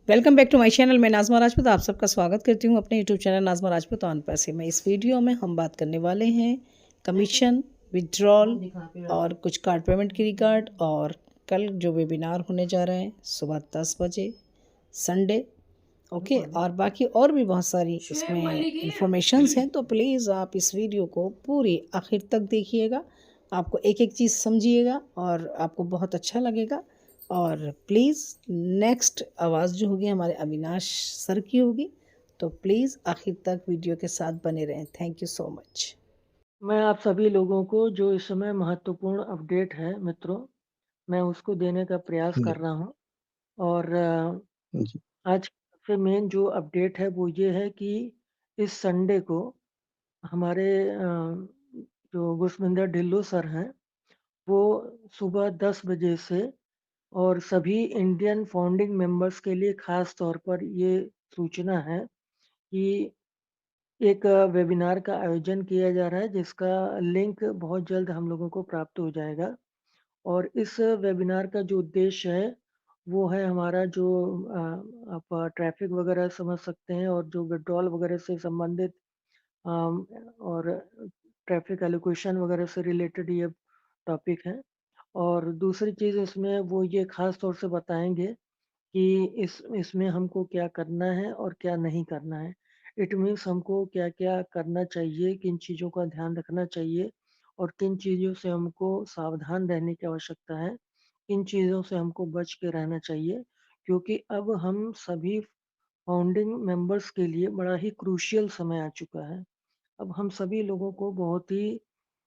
Welcome back to my channel. मैं नाज़मा राजपूत आप सबका स्वागत करती हूँ अपने YouTube channel Nazma Rajput on पैसे में। इस वीडियो में हम बात करने वाले हैं कमीशन, विड्रॉल और कुछ कार्ड पेमेंट की रिगार्ड। और कल जो वेबिनार होने जा रहा है सुबह 10 बजे संडे, ओके। और बाकी और भी बहुत सारी इसमें इंफॉर्मेशंस हैं, तो प्लीज़ आप इस वीडियो को पूरी आखिर तक देखिएगा। आपको एक एक चीज़ समझिएगा और आपको बहुत अच्छा लगेगा। और प्लीज़ नेक्स्ट आवाज़ जो होगी हमारे अविनाश सर की होगी, तो प्लीज़ आखिर तक वीडियो के साथ बने रहें। Thank you so much. मैं आप सभी लोगों को जो इस समय महत्वपूर्ण अपडेट है मित्रों, मैं उसको देने का प्रयास जी, कर रहा हूँ। और जी, आज सबसे मेन जो अपडेट है वो ये है कि इस संडे को हमारे जो गुरविंदर ढिल्लों सर हैं, वो सुबह 10 बजे से और सभी इंडियन फाउंडिंग मेंबर्स के लिए खास तौर पर ये सूचना है कि एक वेबिनार का आयोजन किया जा रहा है, जिसका लिंक बहुत जल्द हम लोगों को प्राप्त हो जाएगा। और इस वेबिनार का जो उद्देश्य है वो है हमारा जो आप ट्रैफिक वगैरह समझ सकते हैं, और जो विड्रॉल वगैरह से संबंधित और ट्रैफिक एलोकेशन वगैरह से रिलेटेड ये टॉपिक है। और दूसरी चीज़ इसमें वो ये खास तौर से बताएंगे कि इसमें हमको क्या करना है और क्या नहीं करना है। इट मीन्स हमको क्या-क्या करना चाहिए, किन चीज़ों का ध्यान रखना चाहिए और किन चीज़ों से हमको सावधान रहने की आवश्यकता है, किन चीज़ों से हमको बच के रहना चाहिए। क्योंकि अब हम सभी फाउंडिंग मेंबर्स के लिए बड़ा ही क्रूशियल समय आ चुका है। अब हम सभी लोगों को बहुत ही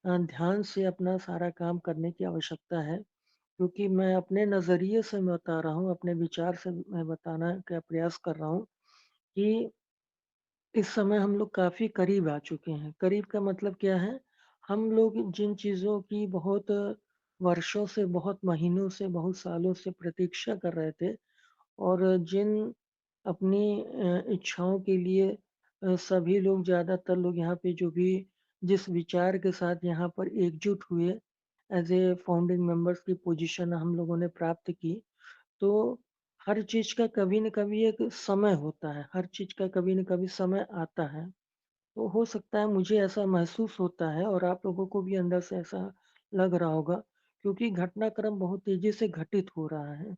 ध्यान से अपना सारा काम करने की आवश्यकता है। क्योंकि मैं अपने नज़रिए से मैं बता रहा हूँ, अपने विचार से मैं बताना का प्रयास कर रहा हूँ कि इस समय हम लोग काफ़ी करीब आ चुके हैं। करीब का मतलब क्या है? हम लोग जिन चीज़ों की बहुत वर्षों से, बहुत महीनों से, बहुत सालों से प्रतीक्षा कर रहे थे, और जिन अपनी इच्छाओं के लिए सभी लोग, ज़्यादातर लोग यहाँ पे जो भी जिस विचार के साथ यहाँ पर एकजुट हुए, एज़ ए फाउंडिंग मेंबर्स की पोजीशन हम लोगों ने प्राप्त की। तो हर चीज़ का कभी न कभी एक समय होता है, हर चीज़ का कभी न कभी समय आता है। तो हो सकता है मुझे ऐसा महसूस होता है और आप लोगों को भी अंदर से ऐसा लग रहा होगा, क्योंकि घटनाक्रम बहुत तेज़ी से घटित हो रहा है।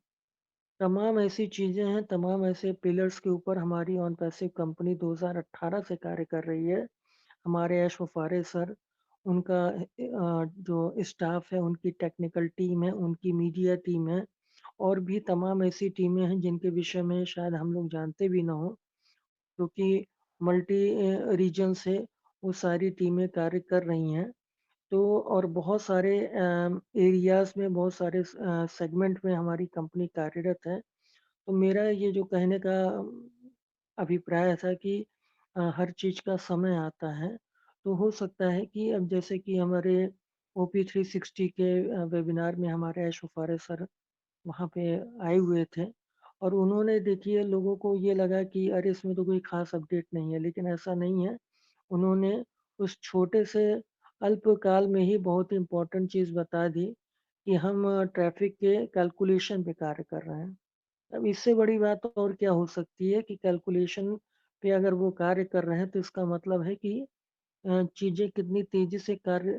तमाम ऐसी चीज़ें हैं, तमाम ऐसे पिलर्स के ऊपर हमारी ऑन पैसिव कंपनी 2018 से कार्य कर रही है। हमारे ऐश वफ़ारे सर, उनका जो स्टाफ है, उनकी टेक्निकल टीम है, उनकी मीडिया टीम है, और भी तमाम ऐसी टीमें हैं जिनके विषय में शायद हम लोग जानते भी ना हों, क्योंकि मल्टी रीजन से वो सारी टीमें कार्य कर रही हैं। तो और बहुत सारे एरियाज़ में, बहुत सारे सेगमेंट में हमारी कंपनी कार्यरत है। तो मेरा ये जो कहने का अभिप्राय था कि हर चीज़ का समय आता है। तो हो सकता है कि अब जैसे कि हमारे ओपी 360 के वेबिनार में हमारे ऐश वफ़ारे सर वहाँ पे आए हुए थे, और उन्होंने देखिए लोगों को ये लगा कि अरे इसमें तो कोई ख़ास अपडेट नहीं है, लेकिन ऐसा नहीं है। उन्होंने उस छोटे से अल्पकाल में ही बहुत इम्पोर्टेंट चीज़ बता दी कि हम ट्रैफ़िक के कैलकुलेशन पे कार्य कर रहे हैं। अब इससे बड़ी बात और क्या हो सकती है कि कैलकुलेशन पे अगर वो कार्य कर रहे हैं, तो इसका मतलब है कि चीज़ें कितनी तेज़ी से कार्य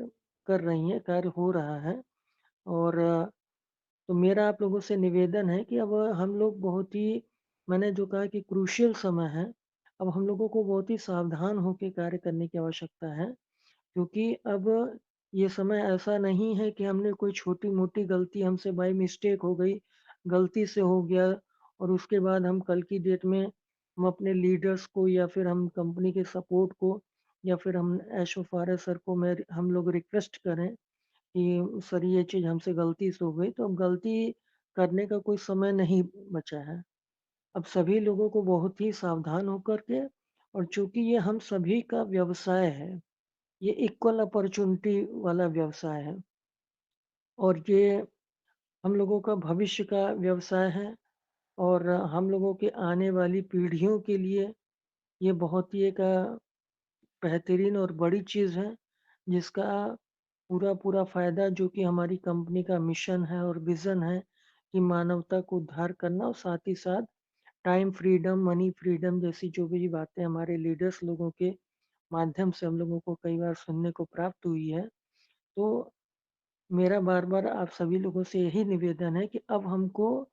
कर रही हैं, कार्य हो रहा है। और तो मेरा आप लोगों से निवेदन है कि अब हम लोग बहुत ही, मैंने जो कहा कि क्रूशियल समय है, अब हम लोगों को बहुत ही सावधान होके कार्य करने की आवश्यकता है। क्योंकि अब ये समय ऐसा नहीं है कि हमने कोई छोटी-मोटी गलती हमसे बाय मिस्टेक हो गई, गलती से हो गया, और उसके बाद हम कल की डेट में हम अपने लीडर्स को या फिर हम कंपनी के सपोर्ट को या फिर हम एशो फारे सर को हम लोग रिक्वेस्ट करें कि सर ये चीज़ हमसे गलती से हो गई, तो अब गलती करने का कोई समय नहीं बचा है। अब सभी लोगों को बहुत ही सावधान होकर के, और चूँकि ये हम सभी का व्यवसाय है, ये इक्वल अपॉर्च्युनिटी वाला व्यवसाय है, और ये हम लोगों का भविष्य का व्यवसाय है, और हम लोगों के आने वाली पीढ़ियों के लिए ये बहुत ही एक बेहतरीन और बड़ी चीज़ है, जिसका पूरा-पूरा फ़ायदा, जो कि हमारी कंपनी का मिशन है और विज़न है कि मानवता को उद्धार करना, और साथ ही साथ टाइम फ्रीडम, मनी फ्रीडम जैसी जो भी बातें हमारे लीडर्स लोगों के माध्यम से हम लोगों को कई बार सुनने को प्राप्त हुई है। तो मेरा बार-बार आप सभी लोगों से यही निवेदन है कि अब हमको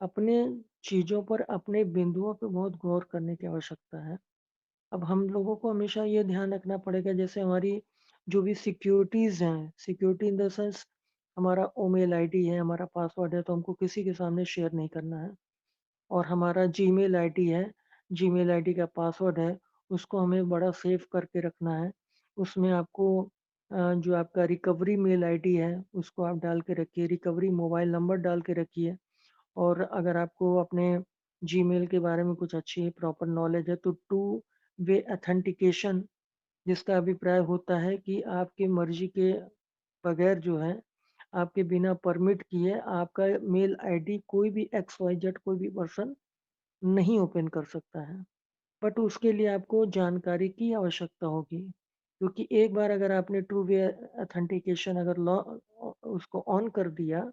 अपने चीज़ों पर, अपने बिंदुओं पे बहुत गौर करने की आवश्यकता है। अब हम लोगों को हमेशा ये ध्यान रखना पड़ेगा, जैसे हमारी जो भी सिक्योरिटीज़ हैं, सिक्योरिटी इन द सेंस हमारा ईमेल आईडी है, हमारा पासवर्ड है, तो हमको किसी के सामने शेयर नहीं करना है। और हमारा जीमेल आईडी है, जीमेल आईडी का पासवर्ड है, उसको हमें बड़ा सेव करके रखना है। उसमें आपको जो आपका रिकवरी मेल आईडी है, उसको आप डाल के रखिए, रिकवरी मोबाइल नंबर डाल के रखिए। और अगर आपको अपने जीमेल के बारे में कुछ अच्छी प्रॉपर नॉलेज है, तो टू वे ऑथेंटिकेशन, जिसका अभिप्राय होता है कि आपकी मर्जी के बगैर जो है, आपके बिना परमिट किए आपका मेल आईडी कोई भी एक्स वाई जेड कोई भी पर्सन नहीं ओपन कर सकता है। बट उसके लिए आपको जानकारी की आवश्यकता होगी, क्योंकि एक बार अगर आपने टू वे ऑथेंटिकेशन अगर उसको ऑन कर दिया,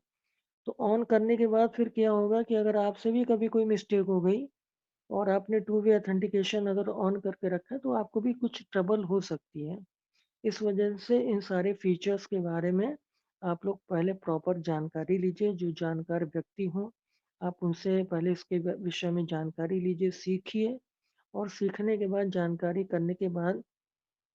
तो ऑन करने के बाद फिर क्या होगा कि अगर आपसे भी कभी कोई मिस्टेक हो गई और आपने टू वे ऑथेंटिकेशन अगर ऑन करके रखा है, तो आपको भी कुछ ट्रबल हो सकती है। इस वजह से इन सारे फीचर्स के बारे में आप लोग पहले प्रॉपर जानकारी लीजिए। जो जानकार व्यक्ति हों, आप उनसे पहले इसके विषय में जानकारी लीजिए, सीखिए। और सीखने के बाद, जानकारी करने के बाद,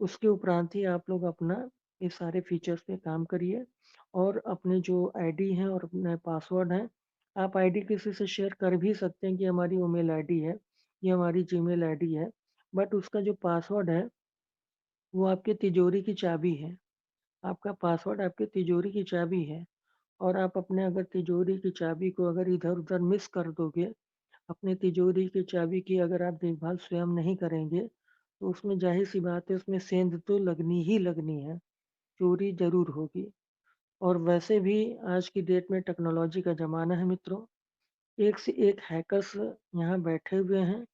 उसके उपरांत ही आप लोग अपना ये सारे फीचर्स पे काम करिए। और अपने जो आईडी हैं और अपने पासवर्ड हैं, आप आईडी किसी से शेयर कर भी सकते हैं कि हमारी ईमेल आईडी है, ये हमारी जीमेल आईडी है। बट उसका जो पासवर्ड है, वो आपकी तिजोरी की चाबी है। आपका पासवर्ड आपकी तिजोरी की चाबी है। और आप अपने अगर तिजोरी की चाबी को अगर इधर-उधर मिस कर दोगे, अपने तिजोरी की चाबी की अगर आप देखभाल स्वयं नहीं करेंगे, तो उसमें ज़ाहिर-सी बात है, उसमें सेंध तो लगनी ही लगनी है, चोरी ज़रूर होगी। और वैसे भी आज की डेट में टेक्नोलॉजी का ज़माना है मित्रों, एक से एक हैकर्स यहाँ बैठे हुए हैं,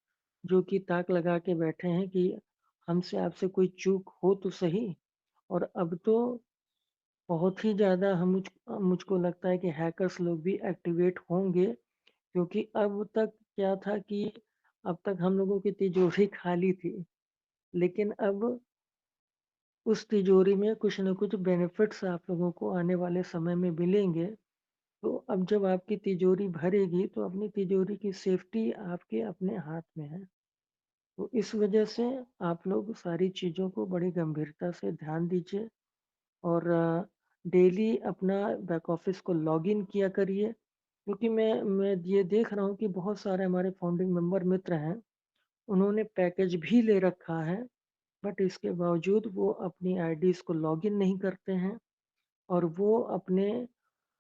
जो कि ताक लगा के बैठे हैं कि हमसे आपसे कोई चूक हो तो सही। और अब तो बहुत ही ज़्यादा मुझको लगता है कि हैकर्स लोग भी एक्टिवेट होंगे, क्योंकि अब तक क्या था कि अब तक हम लोगों की तिजोरी खाली थी, लेकिन अब उस तिजोरी में कुछ न कुछ बेनिफिट्स आप लोगों को आने वाले समय में मिलेंगे। तो अब जब आपकी तिजोरी भरेगी, तो अपनी तिजोरी की सेफ्टी आपके अपने हाथ में है। तो इस वजह से आप लोग सारी चीज़ों को बड़ी गंभीरता से ध्यान दीजिए। और डेली अपना बैक ऑफिस को लॉगिन किया करिए, क्योंकि मैं ये देख रहा हूँ कि बहुत सारे हमारे फाउंडिंग मेंबर मित्र हैं, उन्होंने पैकेज भी ले रखा है, बट इसके बावजूद वो अपनी आईडीज़ को लॉगिन नहीं करते हैं। और वो अपने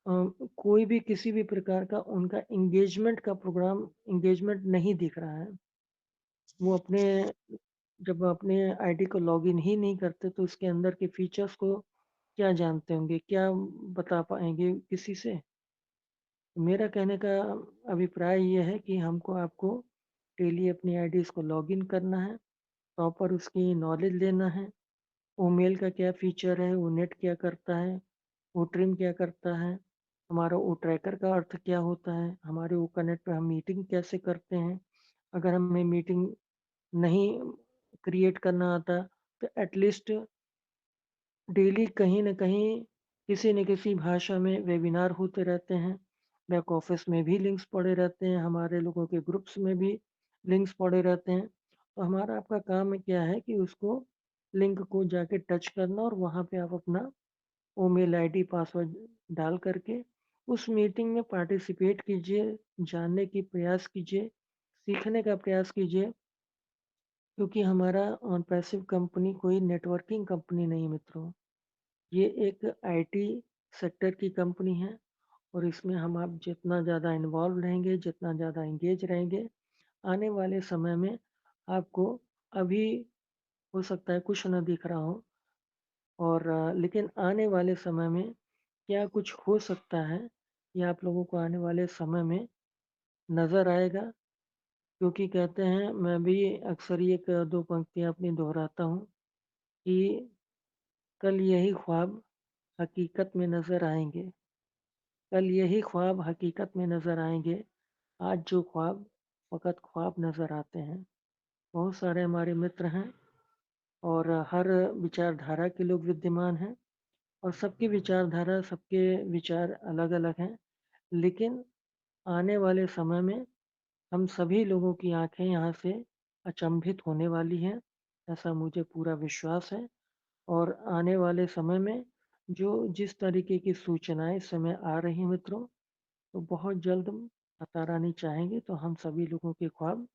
कोई भी किसी भी प्रकार का उनका एंगेजमेंट नहीं दिख रहा है। वो अपने जब अपने आईडी को लॉगिन ही नहीं करते, तो उसके अंदर के फीचर्स को क्या जानते होंगे, क्या बता पाएँगे किसी से? मेरा कहने का अभिप्राय ये है कि हमको आपको डेली अपनी आईडीज़ को लॉगिन करना है, प्रॉपर उसकी नॉलेज लेना है। ईमेल का क्या फीचर है, वो नेट क्या करता है, वो ट्रिम क्या करता है, हमारा वो ट्रैकर का अर्थ क्या होता है, हमारे वो कनेक्ट पे हम मीटिंग कैसे करते हैं। अगर हमें मीटिंग नहीं क्रिएट करना आता, तो एटलीस्ट डेली कहीं न कहीं किसी न किसी भाषा में वेबिनार होते रहते हैं। बैक ऑफिस में भी लिंक्स पड़े रहते हैं, हमारे लोगों के ग्रुप्स में भी लिंक्स पड़े रहते हैं। तो हमारा आपका काम क्या है कि उसको लिंक को जाके टच करना, और वहाँ पे आप अपना ईमेल आईडी पासवर्ड डाल करके उस मीटिंग में पार्टिसिपेट कीजिए, जानने की प्रयास कीजिए, सीखने का प्रयास कीजिए। क्योंकि हमारा ऑन पैसिव कंपनी कोई नेटवर्किंग कंपनी नहीं मित्रों, ये एक आईटी सेक्टर की कंपनी है। और इसमें हम आप जितना ज़्यादा इन्वॉल्व रहेंगे, जितना ज़्यादा एंगेज रहेंगे, आने वाले समय में आपको, अभी हो सकता है कुछ ना दिख रहा हो, और लेकिन आने वाले समय में क्या कुछ हो सकता है, ये आप लोगों को आने वाले समय में नज़र आएगा। क्योंकि कहते हैं, मैं भी अक्सर ये 1-2 पंक्तियाँ अपनी दोहराता हूँ कि कल यही ख्वाब हकीकत में नज़र आएँगे, कल यही ख्वाब हकीकत में नज़र आएँगे, आज जो ख्वाब वक़्त ख्वाब नज़र आते हैं। बहुत सारे हमारे मित्र हैं और हर विचारधारा के लोग विद्यमान हैं और सबकी विचारधारा, सबके विचार अलग-अलग हैं। लेकिन आने वाले समय में हम सभी लोगों की आँखें यहाँ से अचंभित होने वाली हैं, ऐसा मुझे पूरा विश्वास है। और आने वाले समय में जो जिस तरीके की सूचनाएँ इस समय आ रही हैं मित्रों, तो बहुत जल्द माता रानी चाहेंगी तो हम सभी लोगों के ख्वाब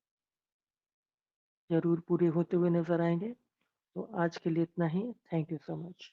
ज़रूर पूरे होते हुए नज़र आएँगे। तो आज के लिए इतना ही। Thank you so much.